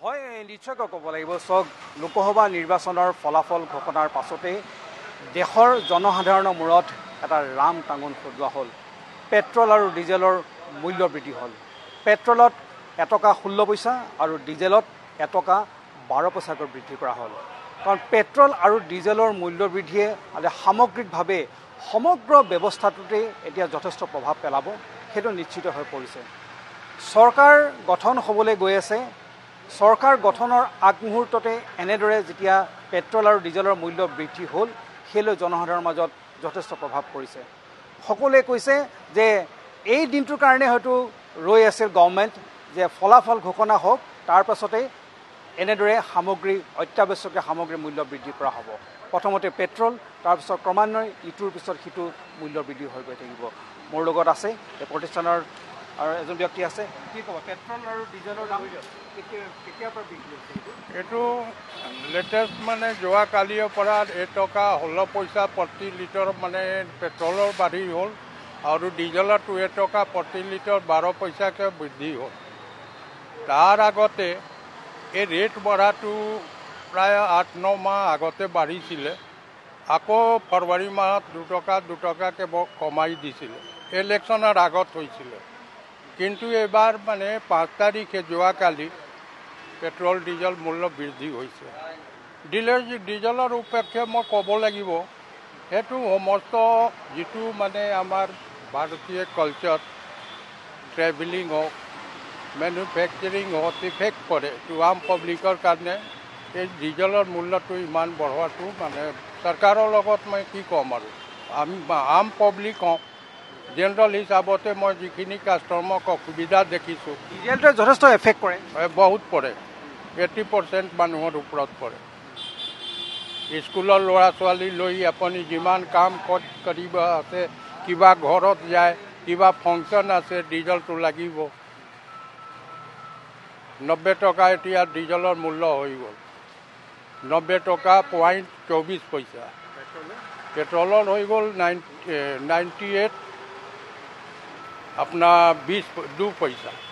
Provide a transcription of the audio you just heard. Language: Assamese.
হয় নিশ্চয়কৈ ক'ব লাগিব চাওক লোকসভা নিৰ্বাচনৰ ফলাফল ঘোষণাৰ পাছতে দেশৰ জনসাধাৰণৰ মূৰত এটা ৰাম টাঙোন সজোৱা হ'ল। পেট্ৰল আৰু ডিজেলৰ মূল্য বৃদ্ধি হ'ল। পেট্ৰলত এটকা 16 পইচা আৰু ডিজেলত এটকা 12 পইচাকৈ বৃদ্ধি কৰা হ'ল। কাৰণ পেট্ৰল আৰু ডিজেলৰ মূল্য বৃদ্ধিয়ে সামগ্ৰিকভাৱে সমগ্ৰ ব্যৱস্থাটোতে এতিয়া যথেষ্ট প্ৰভাৱ পেলাব, সেইটো নিশ্চিত হৈ পৰিছে। চৰকাৰ গঠন হ'বলৈ গৈ আছে। চৰকাৰ গঠনৰ আগমুহূৰ্ততে এনেদৰে যেতিয়া পেট্ৰল আৰু ডিজেলৰ মূল্য বৃদ্ধি হ'ল, সেইলৈ জনসাধাৰণৰ মাজত যথেষ্ট প্ৰভাৱ পৰিছে। সকলোৱে কৈছে যে এই দিনটোৰ কাৰণে হয়তো ৰৈ আছিল গভৰ্ণমেণ্ট যে ফলাফল ঘোষণা হওক, তাৰ পাছতে এনেদৰে সামগ্ৰী অত্যাৱশ্যকীয় সামগ্ৰীৰ মূল্য বৃদ্ধি কৰা হ'ব। প্ৰথমতে পেট্ৰল, তাৰপিছত ক্ৰমান্বয়ে ইটোৰ পিছত সিটো মূল্য বৃদ্ধি হৈ গৈ থাকিব। মোৰ লগত আছে এই প্ৰতিষ্ঠানৰ আৰু এজন ব্যক্তি আছে। কি ক'ব, পেট্ৰল আৰু ডিজেলৰ দাম কেতিয়াৰ পৰা বৃদ্ধি হৈছে? এইটো লেটেষ্ট মানে যোৱাকালিৰ পৰা এটকা 16 পইচা প্ৰতি লিটাৰ মানে পেট্ৰলৰ বাঢ়ি হ'ল আৰু ডিজেলৰ 2 টকা প্ৰতি লিটাৰ 12 পইচাকৈ বৃদ্ধি হ'ল। তাৰ আগতে এই ৰেট বঢ়াটো প্ৰায় 8-9 মাহ আগতে বাঢ়িছিলে। আকৌ ফেব্ৰুৱাৰী মাহত 2 টকাকৈ কমাই দিছিলে। ইলেকশ্যনৰ আগত হৈছিলে। কিন্তু এইবাৰ মানে 5 তাৰিখে যোৱাকালি পেট্ৰল ডিজেল মূল্য বৃদ্ধি হৈছে। ডিজেলৰ উপেক্ষে মই ক'ব লাগিব সেইটো সমস্ত যিটো মানে আমাৰ ভাৰতীয় কালচাৰ, ট্ৰেভেলিং হওক, মেনুফেকচাৰিং হওক, ইফেক্ট কৰে এইটো আম পাব্লিকৰ কাৰণে। এই ডিজেলৰ মূল্যটো ইমান বঢ়োৱাটো মানে চৰকাৰৰ লগত মই কি ক'ম আৰু আমি আম পাব্লিক হওঁ। জেনেৰেল হিচাপতে মই যিখিনি কাষ্টমাৰক অসুবিধা দেখিছোঁ, ডিজেলটোৱে যথেষ্ট এফেক্ট কৰে, বহুত পৰে। 80% মানুহৰ ওপৰত পৰে। স্কুলৰ ল'ৰা ছোৱালী লৈ আপুনি যিমান কাম কৰিব আছে, কিবা ঘৰত যায়, কিবা ফাংচন আছে, ডিজেলটো লাগিব। 90 টকা এতিয়া ডিজেলৰ মূল্য হৈ গ'ল। 90 টকা .24 পইচা। পেট্ৰলৰ হৈ গ'ল 98 আপোনাৰ 2 পইচা।